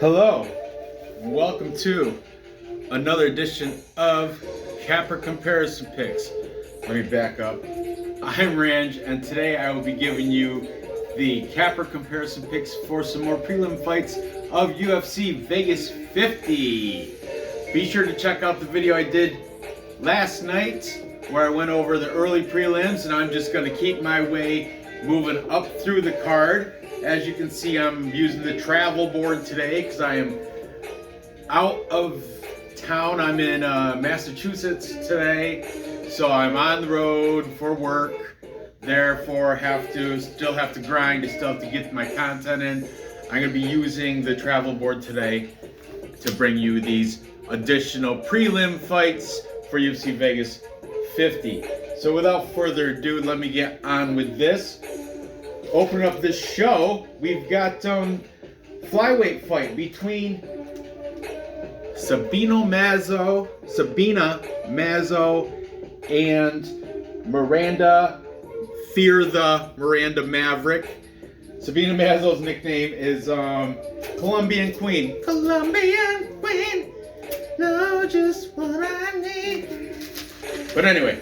Hello, and welcome to another edition of Capper Comparison Picks. Let me back up. I'm Ranj, and today I will be giving you the Capper Comparison Picks for some more prelim fights of UFC Vegas 50. Be sure to check out the video I did last night where I went over the early prelims, and I'm just going to keep my way moving up through the card. As you can see, I'm using the travel board today because I am out of town. I'm in Massachusetts today, so I'm on the road for work. Therefore, still have to grind, to still have to get my content in. I'm going to be using the travel board today to bring you these additional prelim fights for UFC Vegas 50. So without further ado, let me get on with this. Open up this show, we've got flyweight fight between Sabina Maslow and Miranda, Fear the Miranda Maverick. Sabina Maslow's nickname is Colombian Queen. Colombian Queen, know just what I need. But anyway,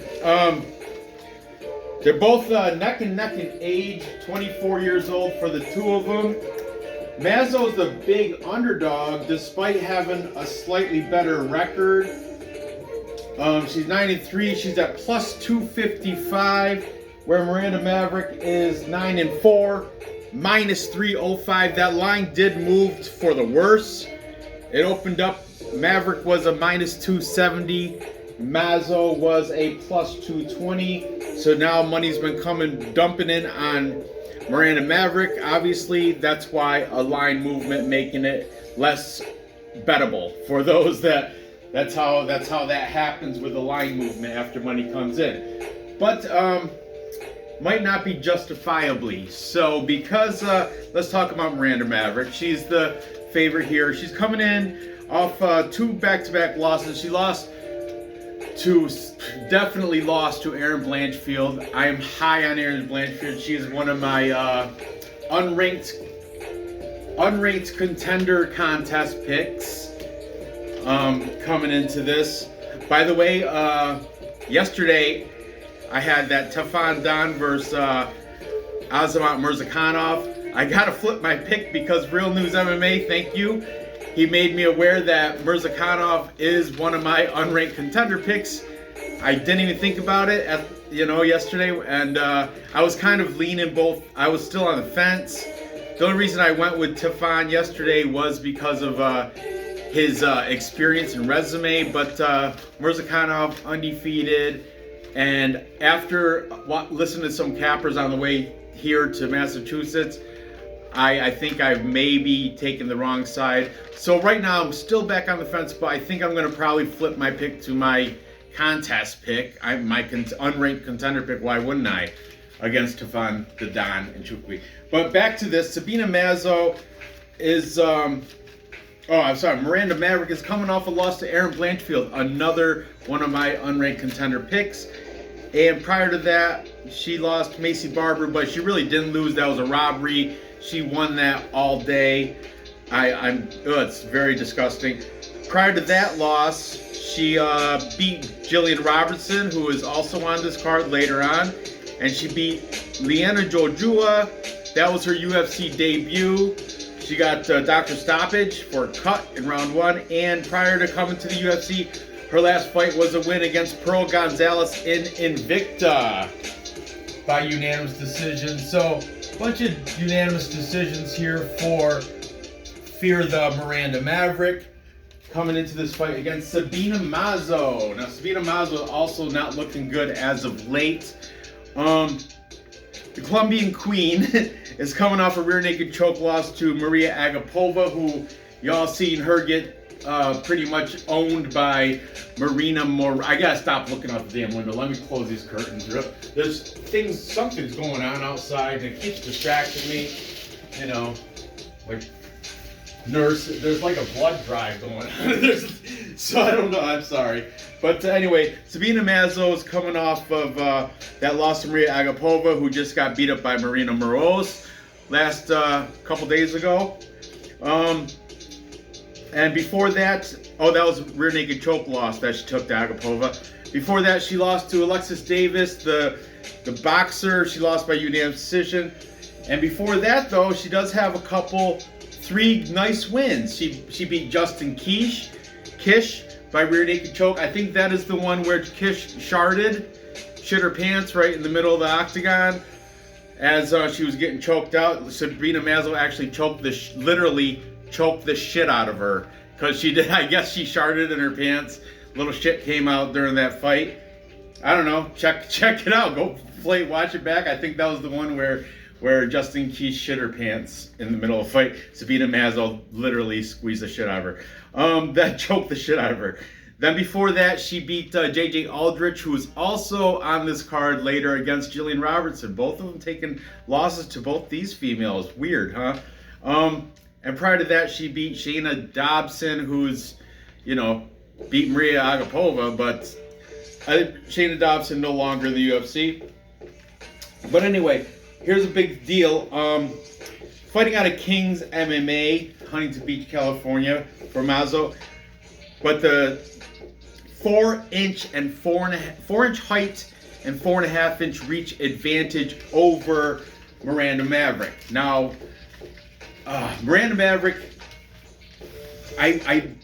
they're both neck and neck in age, 24 years old for the two of them. Mazo's the big underdog despite having a slightly better record. She's 9-3, she's at plus 255, where Miranda Maverick is 9-4, minus 305. That line did move for the worse. It opened up, Maverick was a minus 270. Mazo was a plus 220, so now money's been dumping in on Miranda Maverick. Obviously, that's why a line movement making it less bettable for those that's how that happens with the line movement after money comes in. But might not be justifiably so, because let's talk about Miranda Maverick. She's the favorite here. She's coming in off two back-to-back losses. She definitely lost to Erin Blanchfield. I am high on Erin Blanchfield. She is one of my unranked contender contest picks coming into this. By the way, yesterday I had that Tefan Don versus Azamat Murzakanov. I gotta flip my pick because Real News MMA, thank you. He made me aware that Murzakanov is one of my unranked contender picks. I didn't even think about it yesterday, and I was kind of leaning both. I was still on the fence. The only reason I went with Tefan yesterday was because of his experience and resume, but Murzakanov undefeated, and after listening to some cappers on the way here to Massachusetts, I think I've maybe taken the wrong side. So right now I'm still back on the fence, but I think I'm going to probably flip my pick to my contest pick, my unranked contender pick. Why wouldn't I? Against Tefan, the Don, and Chukwi. But back to this, Sabine Maslow is, Miranda Maverick is coming off a loss to Erin Blanchfield, another one of my unranked contender picks. And prior to that, she lost to Macy Barber, but she really didn't lose. That was a robbery. She won that all day. It's very disgusting. Prior to that loss, she beat Jillian Robertson, who is also on this card later on, and she beat Liana Jojua. That was her UFC debut. She got Dr. Stoppage for a cut in round one, and prior to coming to the UFC, her last fight was a win against Pearl Gonzalez in Invicta by unanimous decision. So, bunch of unanimous decisions here for Fear the Miranda Maverick coming into this fight against Sabina Maslow. Now, Sabina Maslow also not looking good as of late. The Colombian Queen is coming off a rear naked choke loss to Maria Agapova, who y'all seen her get pretty much owned by Marina I gotta stop looking out the damn window. Let me close these curtains. Something's going on outside and it keeps distracting me. Like there's like a blood drive going on. So I don't know, I'm sorry. But anyway, Sabina Maslow is coming off of that loss to Maria Agapova, who just got beat up by Marina Moroz last couple days ago. And before that, oh, that was rear naked choke loss that she took to Agapova. Before that, she lost to Alexis Davis, the boxer. She lost by unanimous decision. And before that, though, she does have three nice wins. She beat Justin Kish by rear naked choke. I think that is the one where Kish shit her pants right in the middle of the octagon as she was getting choked out. Sabine Maslow actually literally choked the shit out of her because she did. I guess she sharted in her pants. Little shit came out during that fight. I don't know. Check it out. Go watch it back. I think that was the one where Justin Kish shit her pants in the middle of a fight. Sabina Maslow literally squeezed the shit out of her. That choked the shit out of her. Then before that, she beat J.J. Aldrich, who was also on this card later against Jillian Robertson. Both of them taking losses to both these females. Weird, huh? And prior to that, she beat Shayna Dobson, who's, beat Maria Agapova, but Shayna Dobson no longer in the UFC. But anyway, here's a big deal. Fighting out of King's MMA, Huntington Beach, California, for Mazo. But the 4-inch height and 4.5-inch reach advantage over Miranda Maverick. Now, Miranda Maverick, I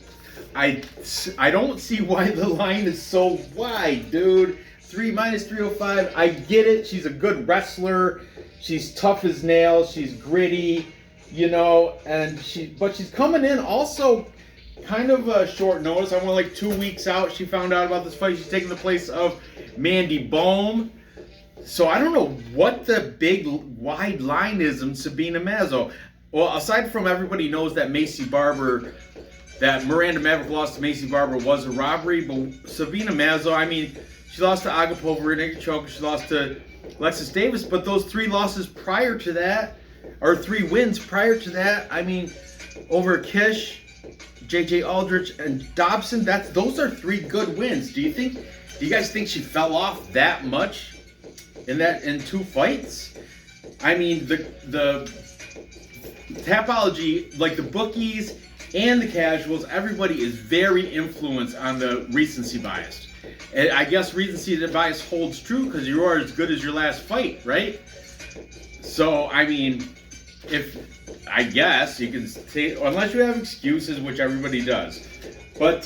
don't see why the line is so wide, dude. Minus 305. I get it. She's a good wrestler. She's tough as nails. She's gritty, but she's coming in also kind of short notice. I went like 2 weeks out. She found out about this fight. She's taking the place of Mandy Bohm. So I don't know what the big wide line is in Sabina Maslow. Well, aside from everybody knows that Miranda Maverick lost to Macy Barber was a robbery, but Sabina Maslow, she lost to Agapova, rear naked choke. She lost to Alexis Davis, but those 3 losses prior to that, or 3 wins prior to that, over Kish, J.J. Aldrich, and Dobson, those are 3 good wins. Do you guys think she fell off that much in 2 fights? The Tapology, like the bookies and the casuals, everybody is very influenced on the recency bias. And I guess recency bias holds true because you are as good as your last fight, right? So, I guess you can say, unless you have excuses, which everybody does. But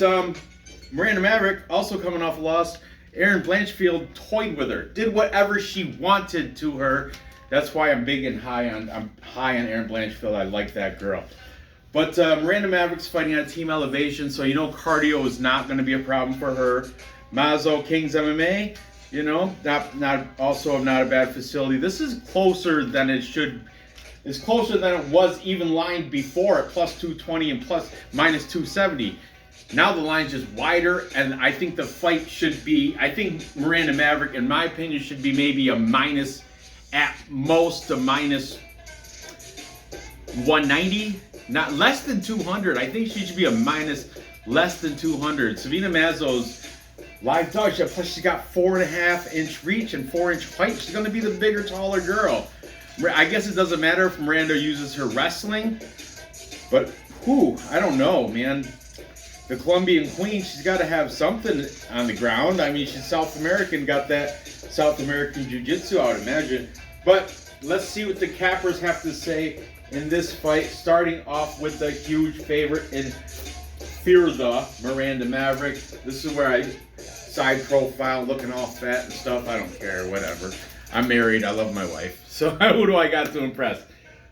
Miranda Maverick, also coming off a loss, Erin Blanchfield toyed with her, did whatever she wanted to her. That's why I'm high on Erin Blanchfield. I like that girl. But Miranda Maverick's fighting at Team Elevation, so cardio is not going to be a problem for her. Mazo, King's MMA, not a bad facility. This is closer than it should. It's closer than it was even lined before at plus 220 and minus 270. Now the line's just wider, and I think the fight should be. I think Miranda Maverick, in my opinion, should be maybe a minus, at most a minus 190, not less than 200. I think she should be a minus less than 200. Sabina Maslow's live dog, plus she's got 4.5-inch reach and 4-inch height. She's going to be the bigger, taller girl. I guess it doesn't matter if Miranda uses her wrestling, but I don't know, man. The Colombian Queen, she's got to have something on the ground. She's South American, got that South American Jiu-Jitsu, I would imagine. But let's see what the cappers have to say in this fight, starting off with the huge favorite in Miranda Maverick. This is where I side profile, looking all fat and stuff. I don't care, whatever. I'm married, I love my wife. So who do I got to impress?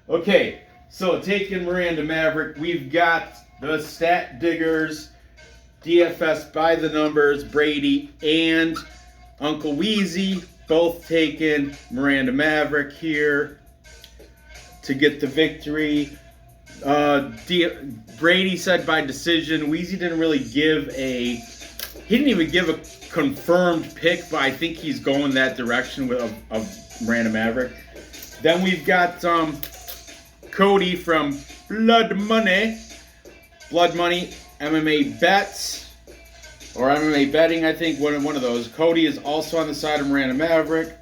Okay, so taking Miranda Maverick, we've got the Stat Diggers, DFS by the numbers, Brady and Uncle Weezy, both taking Miranda Maverick here to get the victory. Brady said by decision. Weezy didn't really give he didn't even give a confirmed pick, but I think he's going that direction of Miranda Maverick. Then we've got Cody from Blood Money MMA Bets, or MMA Betting, I think, one of those. Cody is also on the side of Miranda Maverick.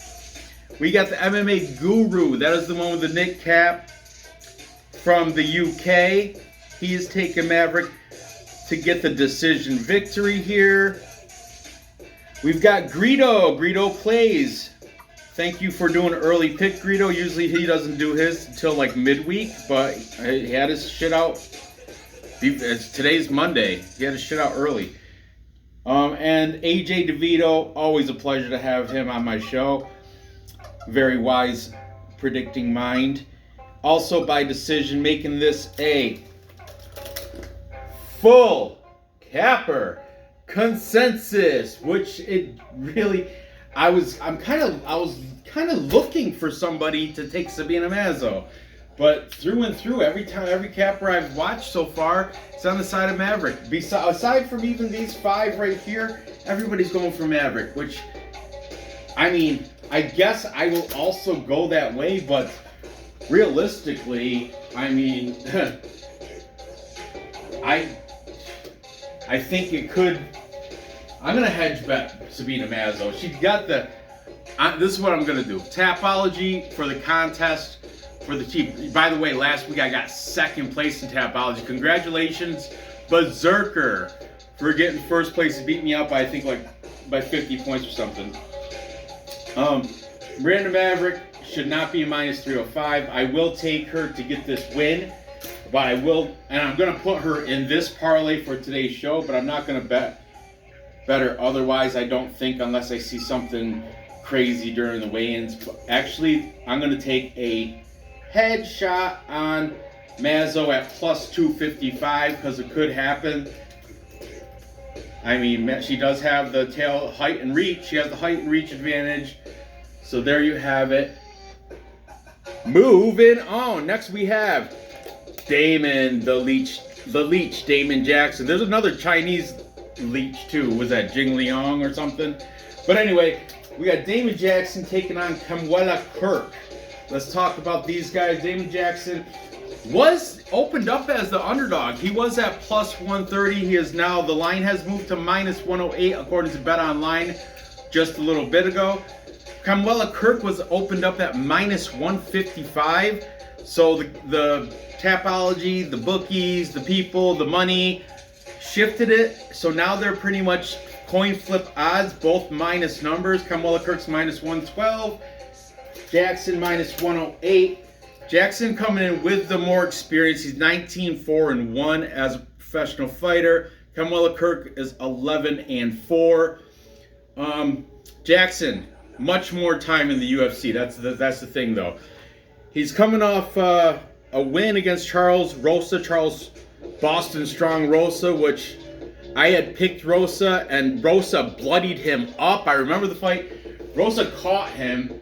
We got the MMA Guru. That is the one with the knit cap from the UK. he is taking Maverick to get the decision victory here. We've got Greedo. Greedo plays. Thank you for doing an early pick, Greedo. Usually he doesn't do his until like midweek, but he had his shit out. Today's Monday. He had his shit out early. And AJ DeVito, always a pleasure to have him on my show. Very wise predicting mind. Also by decision, making this a full capper consensus, which it really, I was kind of looking for somebody to take Sabina Maslow, but through and through, every capper I've watched so far, it's on the side of Maverick. Aside from even these 5 right here, everybody's going for Maverick, which, I mean, I guess I will also go that way, but realistically, I mean, I think it could. I'm gonna hedge bet Sabina Maslow. She's got the. This is what I'm gonna do. Tapology for the contest for the team. By the way, last week I got 2nd place in Tapology. Congratulations, Berserker, for getting 1st place. He beat me out by, I think, like by 50 points or something. Miranda Maverick should not be a -305. I will take her to get this win, but I will, and I'm gonna put her in this parlay for today's show. But I'm not gonna bet her otherwise. I don't think, unless I see something crazy during the weigh-ins. Actually, I'm gonna take a headshot on Mazo at +255 because it could happen. I mean, she does have the tail height and reach. She has the height and reach advantage. So there you have it. Moving on. Next we have Damon, the leech, Damon Jackson. There's another Chinese leech too. Was that Jing Liang or something? But anyway, we got Damon Jackson taking on Camuella Kirk. Let's talk about these guys. Damon Jackson was opened up as the underdog. He was at +130. He is now, the line has moved to -108 according to Bet Online just a little bit ago. Camuella Kirk was opened up at -155. So the Tapology, the bookies, the people, the money shifted it. So now they're pretty much coin flip odds, both minus numbers. Camuella Kirk's -112. Jackson -108. Jackson coming in with the more experience. He's 19-4-1 as a professional fighter. Camuella Kirk is 11-4. Jackson, much more time in the UFC. That's the thing, though. He's coming off a win against Charles Boston Strong Rosa, which I had picked Rosa, and Rosa bloodied him up. I remember the fight. Rosa caught him,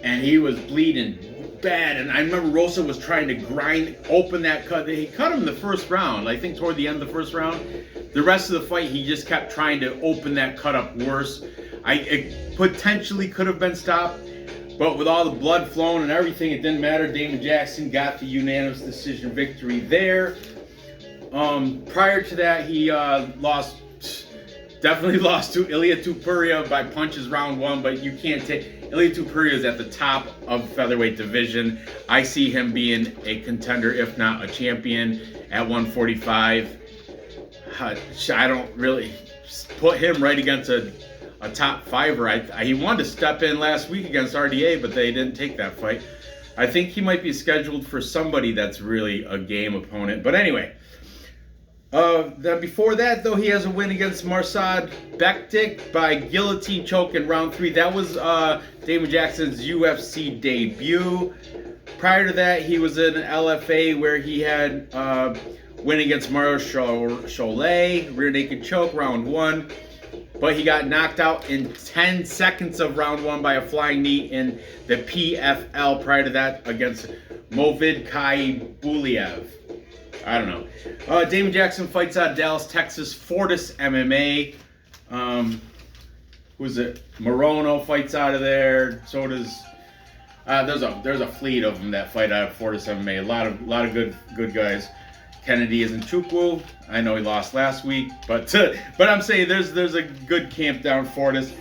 and he was bleeding bad. And I remember Rosa was trying to open that cut. He cut him in the first round, I think toward the end of the first round. The rest of the fight, he just kept trying to open that cut up worse. It potentially could have been stopped, but with all the blood flowing and everything, it didn't matter. Damon Jackson got the unanimous decision victory there. Prior to that, he definitely lost to Ilia Tupuria by punches round 1, but you can't take, Ilia Tupuria is at the top of the featherweight division. I see him being a contender, if not a champion, at 145. I don't really put him right against a top fiver. He wanted to step in last week against RDA, but they didn't take that fight. I think he might be scheduled for somebody that's really a game opponent. But anyway, then before that, though, he has a win against Marsad Bektik by guillotine choke in round 3. That was Damon Jackson's UFC debut. Prior to that, he was in an LFA where he had win against Mario Cholet, rear naked choke, round 1. But he got knocked out in 10 seconds of round 1 by a flying knee in the PFL. Prior to that, against Movid Kaibuliev. I don't know. Damon Jackson fights out of Dallas, Texas. Fortis MMA. Who's it? Morono fights out of there. So does. There's a fleet of them that fight out of Fortis MMA. A lot of good guys. Kennedy is in Chukwu. I know he lost last week, but I'm saying there's a good camp down Fortis.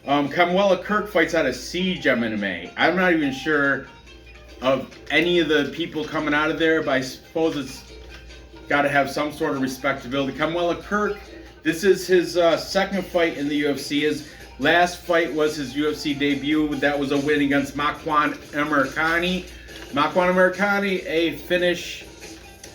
Camuella Kirk fights out of Siege MMA. I'm not even sure of any of the people coming out of there, but I suppose it's got to have some sort of respectability. Camuella Kirk, this is his second fight in the UFC. His last fight was his UFC debut. That was a win against Makwan Amirkhani. Makwan Amirkhani, a Finnish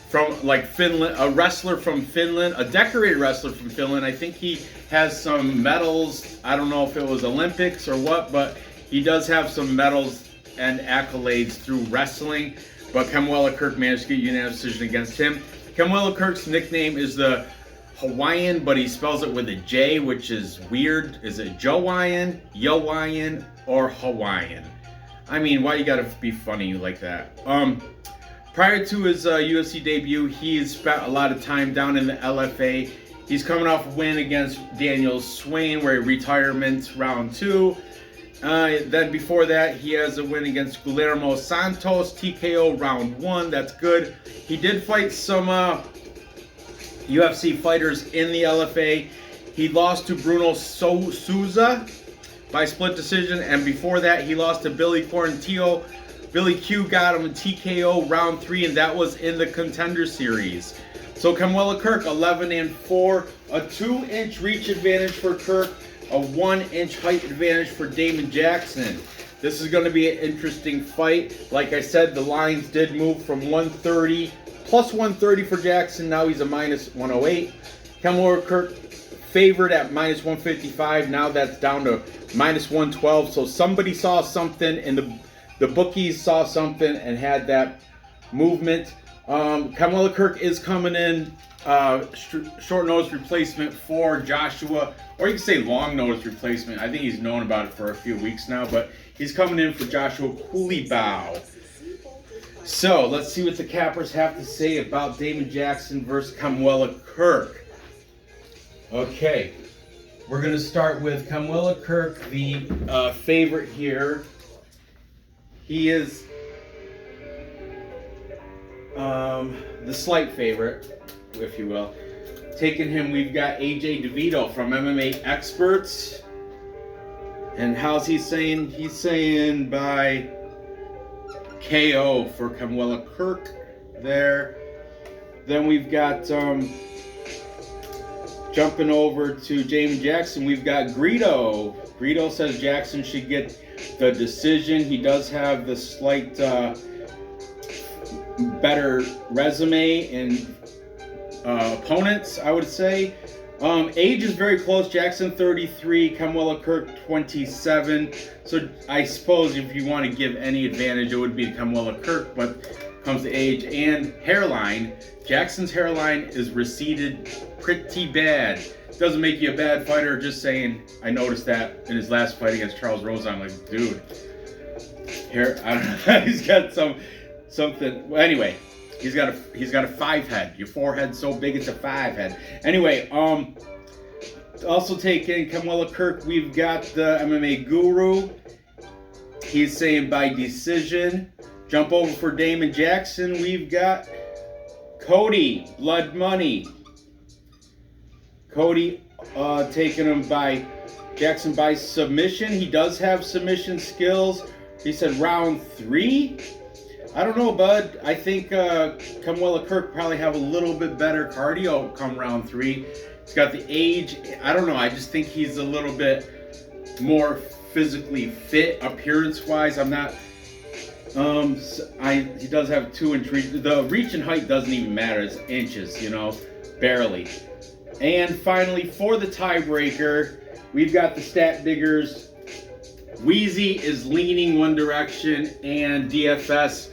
from like Finland, a wrestler from Finland, a decorated wrestler from Finland. I think he has some medals. I don't know if it was Olympics or what, but he does have some medals and accolades through wrestling. But Camuella Kirk managed to get a unanimous decision against him. Camuella Kirk's nickname is the Hawaiian, but he spells it with a J, which is weird. Is it Jowian, Yowian, or Hawaiian? I mean, why you gotta be funny like that? Prior to his UFC debut, he's spent a lot of time down in the LFA. He's coming off a win against Daniel Swain, where he retirement round 2. Then before that, he has a win against Guillermo Santos, TKO round 1. That's good. He did fight some UFC fighters in the LFA. He lost to Bruno Souza by split decision, and before that, he lost to Billy Quarantillo. Billy Q got him a TKO round 3, and that was in the Contender Series. So Camuella Kirk, 11-4, a 2-inch reach advantage for Kirk, a 1-inch height advantage for Damon Jackson. This is going to be an interesting fight. Like I said, the lines did move from 130, plus 130 for Jackson. Now he's a minus 108. Camuella Kirk favored at minus 155. Now that's down to minus 112. So somebody saw something, and the bookies saw something and had that movement. Camuella Kirk is coming in short notice replacement for Joshua, or you can say long notice replacement. I think he's known about it for a few weeks now, but he's coming in for Joshua Coulibaugh. So let's see what the cappers have to say about Damon Jackson versus Camuella Kirk. Okay, we're going to start with Camuella Kirk, the favorite here. He is the slight favorite, if you will. Taking him, we've got AJ DeVito from MMA Experts. And how's he saying? He's saying by KO for Camuella Kirk there. Then we've got, jumping over to James Jackson, we've got Greedo. Greedo says Jackson should get the decision. He does have the slight better resume and opponents, I would say. Age is very close. Jackson 33, Camuella Kirk 27. So I suppose if you want to give any advantage, it would be to Camuella Kirk. But comes to age and hairline, Jackson's hairline is receded pretty bad. Doesn't make you a bad fighter. Just saying, I noticed that in his last fight against Charles Rose. I'm like, dude, hair. I don't know. He's got something. Well, anyway, he's got a 5 head. Your forehead's so big it's a 5 head. Anyway, also taking Camuella Kirk, we've got the MMA Guru. He's saying by decision. Jump over for Damon Jackson. We've got Cody Blood Money. Cody taking him by Jackson by submission. He does have submission skills. He said round 3. I don't know, bud. I think Camuella Kirk probably have a little bit better cardio come round 3. He's got the age. I don't know. I just think he's a little bit more physically fit appearance-wise. I'm not. He does have 2-inch reach. The reach and height doesn't even matter. It's inches, you know, barely. And finally, for the tiebreaker, we've got the stat diggers. Wheezy is leaning one direction, and DFS.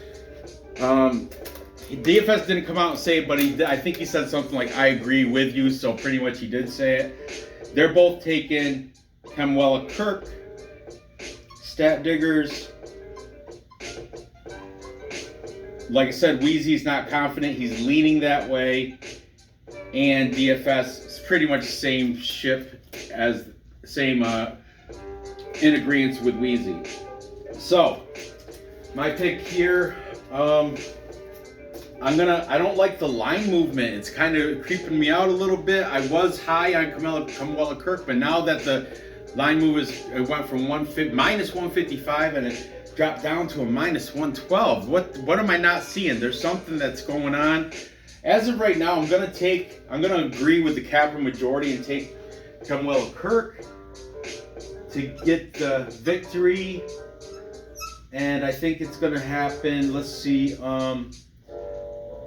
DFS didn't come out and say it, but I think he said something like, I agree with you, so pretty much he did say it. They're both taking Camuella Kirk. Stat diggers. Like I said, Wheezy's not confident. He's leaning that way. And DFS is pretty much the same ship as same in agreement with Wheezy. So my pick here, I don't like the line movement. It's kind of creeping me out a little bit. I was high on Camuella Kirk, but now that the line move it went from minus 155 and it dropped down to a minus 112. What am I not seeing? There's something that's going on. As of right now, I'm gonna agree with the Capra majority and take Camuella Kirk to get the victory. And I think it's gonna happen. Let's see.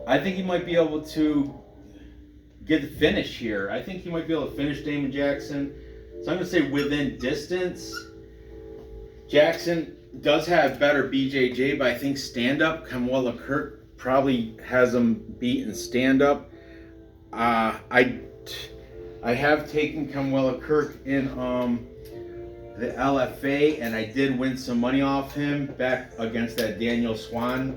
I think he might be able to get the finish here. I think he might be able to finish Damon Jackson. So I'm gonna say within distance. Jackson does have better BJJ, but I think stand-up, Camuella Kirk probably has him beat in stand-up. I have taken Camuella Kirk in the LFA, and I did win some money off him back against that Daniel Swain.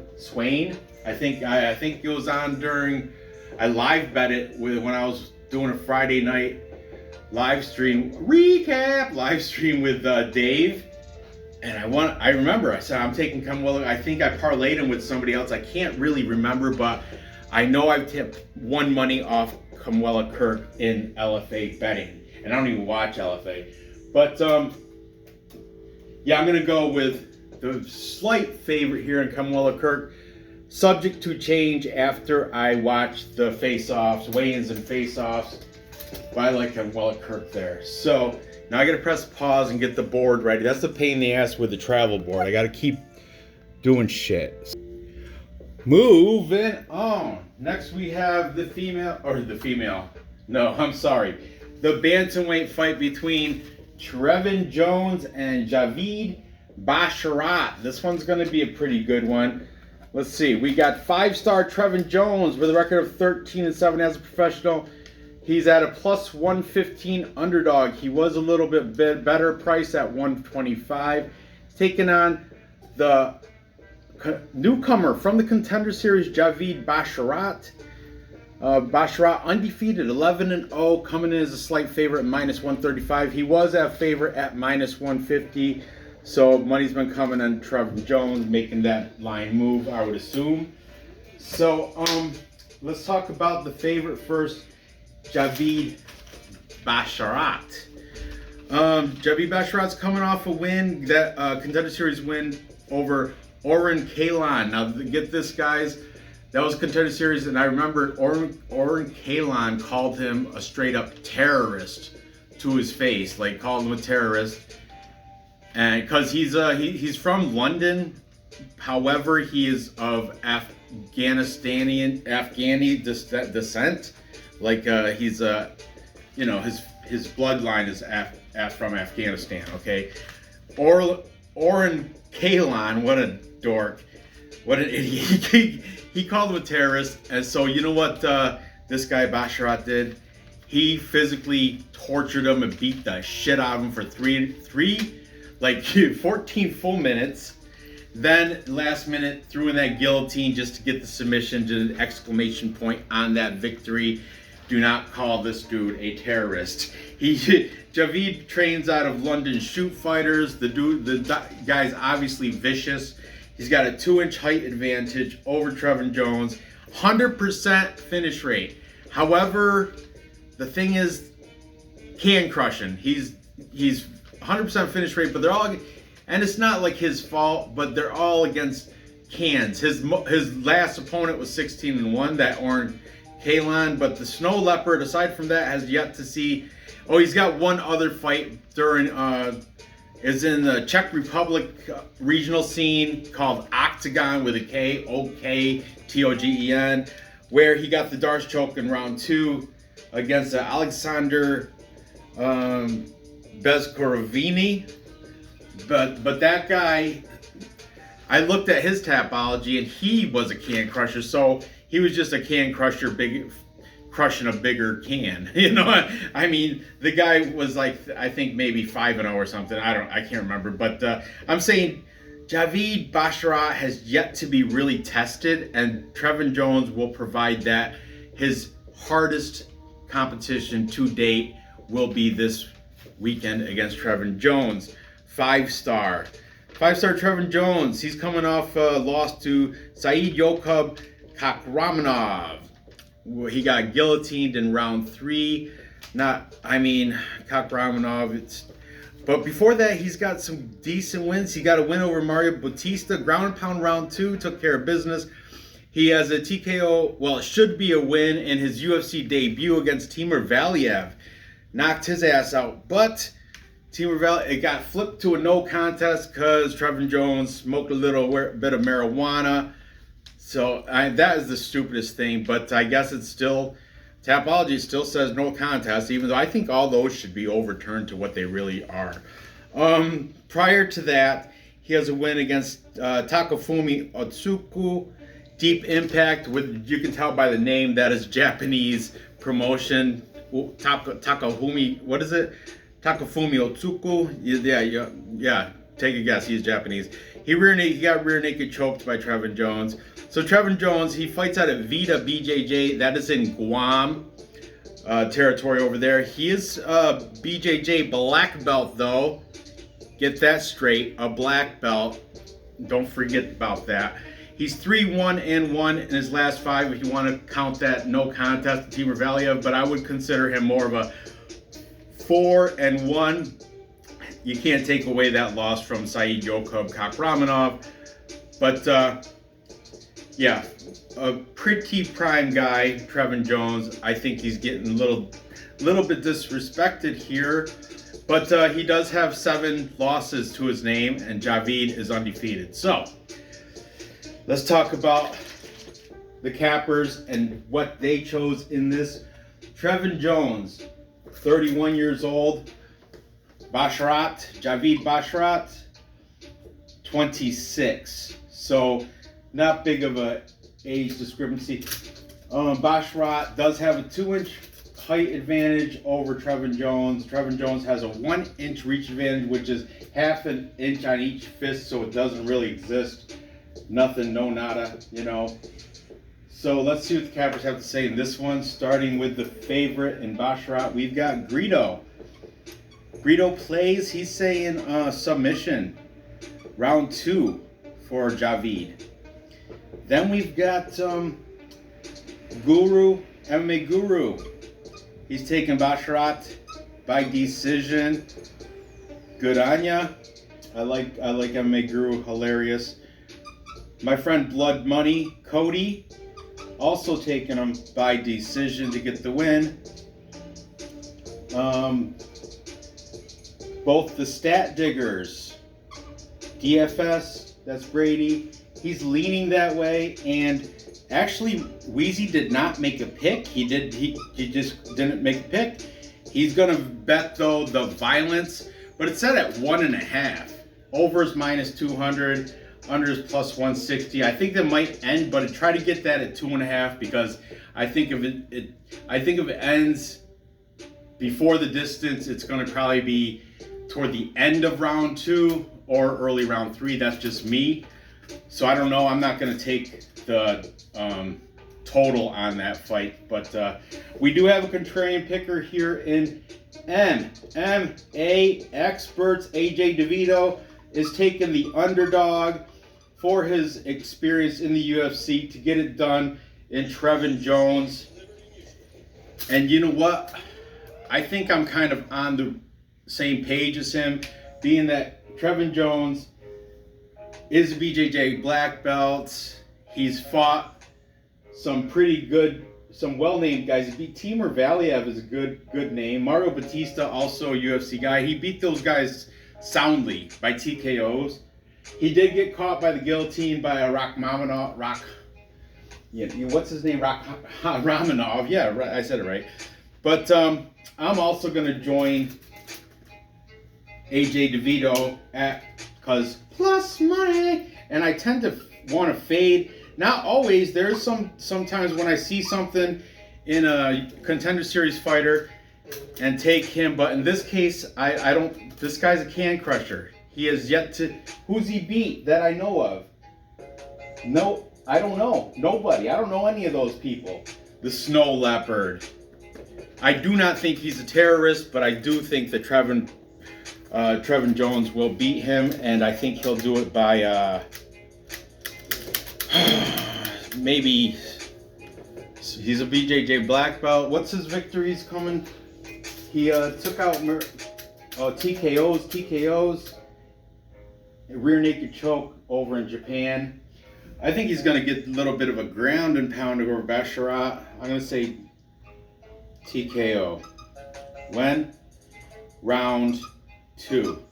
I think it was on during, I live bet it when I was doing a Friday night live stream with Dave. And I remember I said I'm taking Camuella. I think I parlayed him with somebody else. I can't really remember, but I know I've won money off Camuella Kirk in LFA betting. And I don't even watch LFA. But yeah, I'm gonna go with the slight favorite here in Camuella Kirk, subject to change after I watch the face-offs, weigh-ins and face-offs. But I like Camuella Kirk there. So now I gotta press pause and get the board ready. That's the pain in the ass with the travel board. I gotta keep doing shit. Moving on. Next we have the bantamweight fight between Trevin Jones and Javid Basharat. This one's gonna be a pretty good one. Let's see. We got 5-star Trevin Jones with a record of 13-7 as a professional. He's at a plus 115 underdog. He was a little bit better price at 125. He's taking on the newcomer from the Contender Series, Javid Basharat. Basharat undefeated, 11-0, coming in as a slight favorite at minus 135. He was a favorite at minus 150. So money's been coming on Trevin Jones, making that line move, I would assume. So let's talk about the favorite first. Javid Basharat. Javid Basharat's coming off a win, that Contender Series win over Oren Kalan. Now get this, guys, that was Contender Series, and I remember Oren Kalan called him a straight up terrorist to his face, like called him a terrorist, and because he's from London. However, he is of Afghani descent. Like he's his bloodline is from Afghanistan. Okay, Oren Kalan, what a dork, what an idiot. He called him a terrorist, and so you know what this guy Basharat did? He physically tortured him and beat the shit out of him for 14 full minutes. Then last minute threw in that guillotine just to get the submission, to an exclamation point on that victory. Do not call this dude a terrorist. Javid trains out of London Shoot Fighters. The guy's obviously vicious. He's got a 2-inch height advantage over Trevin Jones. 100% finish rate. However, the thing is, can crushing. He's 100% finish rate, but they're all, and it's not like his fault, but they're all against cans. His last opponent was 16-1, that Oren Kalan, but the Snow Leopard, aside from that, has yet to see. Oh, he's got one other fight during is in the Czech Republic regional scene called Octagon with a K, Oktogen, where he got the Darce choke in round 2 against Alexander Bezkorovini. But that guy, I looked at his Tapology and he was a can crusher, so he was just a can crusher, crushing a bigger can. You know, I mean, the guy was like, I think maybe 5-0 or something. I can't remember. But I'm saying Javid Basharat has yet to be really tested, and Trevin Jones will provide that. His hardest competition to date will be this weekend against Trevin Jones. 5-star Trevin Jones. He's coming off a loss to Saeed Yokub Kakramanov. He got guillotined in round 3. Kakramanov. But before that, he's got some decent wins. He got a win over Mario Batista, ground and pound round 2, took care of business. He has a TKO, well, it should be a win in his UFC debut against Timur Valiev. Knocked his ass out, but Timur Valiev, it got flipped to a no contest because Trevin Jones smoked a little bit of marijuana. So that is the stupidest thing, but I guess it's still, Tapology still says no contest, even though I think all those should be overturned to what they really are. Prior to that, he has a win against Takafumi Otsuku. Deep Impact, with, you can tell by the name, that is Japanese promotion. Takafumi, what is it? Takafumi Otsuku. Yeah. Take a guess. He's Japanese. He got rear naked choked by Trevin Jones. So Trevin Jones, he fights out of Vita BJJ. That is in Guam territory over there. He is BJJ black belt though. Get that straight. A black belt. Don't forget about that. He's 3-1-1 in his last 5 if you want to count that no contest to Timur Valiev, but I would consider him more of a 4-1. You can't take away that loss from Saeed Yokub Kakramanov. But yeah, a pretty prime guy, Trevin Jones. I think he's getting a little bit disrespected here. But he does have 7 losses to his name, and Javid is undefeated. So let's talk about the cappers and what they chose in this. Trevin Jones, 31 years old. Basharat, Javid Basharat, 26. So not big of a age discrepancy. Basharat does have a 2-inch height advantage over Trevin Jones. Trevin Jones has a 1-inch reach advantage, which is half an inch on each fist, so it doesn't really exist. Nothing, no nada, you know. So let's see what the cappers have to say in this one. Starting with the favorite in Basharat, we've got Greedo. Greedo plays, he's saying submission. Round 2 for Javid. Then we've got Guru, MMA Guru. He's taking Basharat by decision. Good on ya. I like MMA Guru, hilarious. My friend Blood Money, Cody, also taking him by decision to get the win. Both the Stat Diggers, DFS, that's Brady, he's leaning that way. And actually, Wheezy did not make a pick. He just didn't make a pick. He's gonna bet though the violence, but it's set at 1.5. Overs -200. Unders +160. I think that might end, but try to get that at 2.5 because I think if it ends before the distance, it's going to probably be toward the end of round 2 or early round 3. That's just me. So I don't know. I'm not going to take the total on that fight, but we do have a contrarian picker here in MMA Experts. AJ DeVito is taking the underdog for his experience in the UFC to get it done in Trevin Jones. And you know what? I think I'm kind of on the same page as him, being that Trevin Jones is a BJJ black belt. He's fought some pretty good, some well-named guys. He beat Timur Valiev, is a good name. Mario Batista, also a UFC guy. He beat those guys soundly by TKOs. He did get caught by the guillotine by a Rakhmonov. What's his name? Rakhmonov. Yeah, I said it right. But I'm also going to join AJ DeVito because plus money, and I tend to want to fade. Not always. There's sometimes when I see something in a contender series fighter and take him, but in this case, I don't. This guy's a can crusher. He has yet to. Who's he beat that I know of? No, I don't know. Nobody. I don't know any of those people. The Snow Leopard. I do not think he's a terrorist, but I do think that Trevin Jones will beat him, and I think he'll do it by maybe. He's a BJJ black belt. What's his victories coming? He took out TKOs. Rear naked choke over in Japan. I think he's going to get a little bit of a ground and pound over Basharat. I'm going to say TKO. When? Round 2.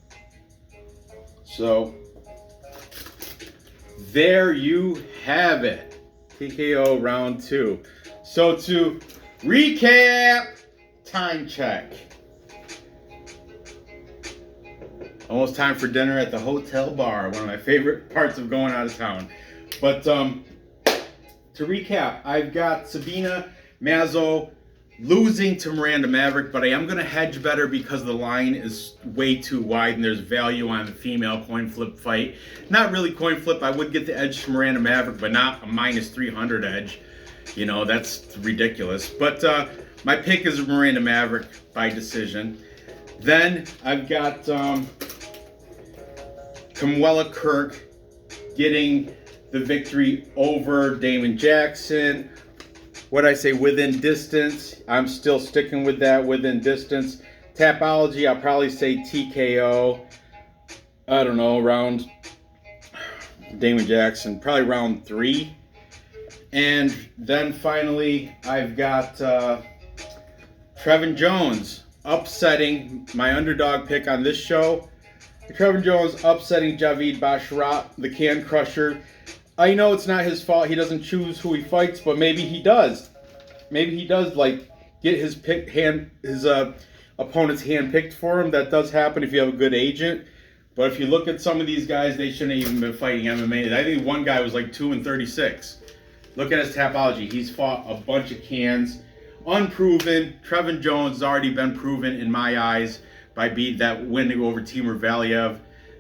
So, there you have it. TKO round 2. So to recap, time check. Almost time for dinner at the hotel bar. One of my favorite parts of going out of town. But to recap, I've got Sabina Maslow losing to Miranda Maverick, but I am going to hedge better because the line is way too wide and there's value on the female coin flip fight. Not really coin flip. I would get the edge to Miranda Maverick, but not a minus 300 edge. You know, that's ridiculous. But my pick is Miranda Maverick by decision. Then I've got Camuella Kirk getting the victory over Damon Jackson. What I say, within distance. I'm still sticking with that, within distance. Tapology, I'll probably say TKO. I don't know, around Damon Jackson, probably round 3. And then finally, I've got Trevin Jones upsetting my underdog pick on this show. Trevin Jones upsetting Javid Basharat, the Can Crusher. I know it's not his fault. He doesn't choose who he fights, but maybe he does. Maybe he does like get his opponent's hand picked for him. That does happen if you have a good agent. But if you look at some of these guys, they shouldn't have even been fighting MMA. I think one guy was like 2-36. Look at his tapology. He's fought a bunch of cans, unproven. Trevin Jones has already been proven in my eyes by that win over Timur Valiev.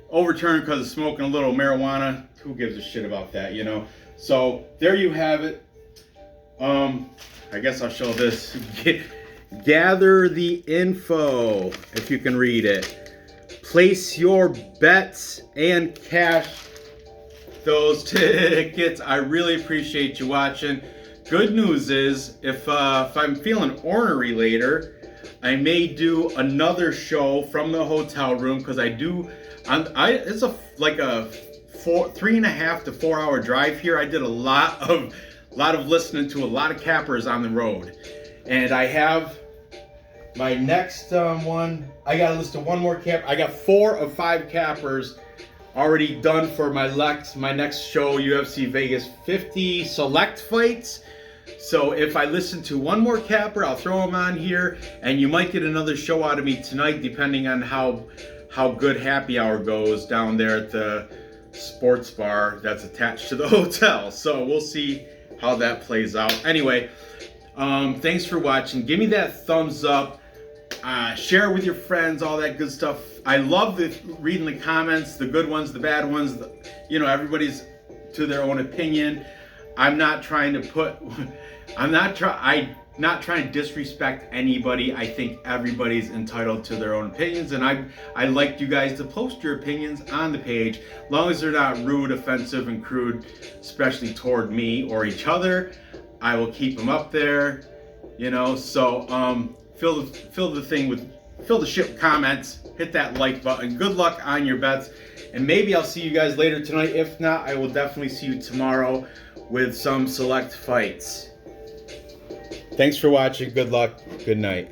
Overturned because of smoking a little marijuana. Who gives a shit about that, you know? So there you have it. I guess I'll show this. Gather the info, if you can read it. Place your bets and cash those tickets. I really appreciate you watching. Good news is, if I'm feeling ornery later, I may do another show from the hotel room because I do. It's like a 3.5 to 4 hour drive here. I did a lot of listening to a lot of cappers on the road, and I have my next one. I got a list of one more cap. I got 4 of 5 cappers already done for my next show, UFC Vegas 50 select fights. So if I listen to one more capper, I'll throw them on here, and you might get another show out of me tonight, depending on how good happy hour goes down there at the sports bar that's attached to the hotel. So we'll see how that plays out. Anyway, thanks for watching. Give me that thumbs up. Share with your friends, all that good stuff. I love reading the comments, the good ones, the bad ones. Everybody's to their own opinion. I'm not trying to disrespect anybody. I think everybody's entitled to their own opinions, and I like you guys to post your opinions on the page, as long as they're not rude, offensive, and crude, especially toward me or each other. I will keep them up there, So fill the shit with comments. Hit that like button. Good luck on your bets, and maybe I'll see you guys later tonight. If not, I will definitely see you tomorrow with some select fights. Thanks for watching. Good luck. Good night.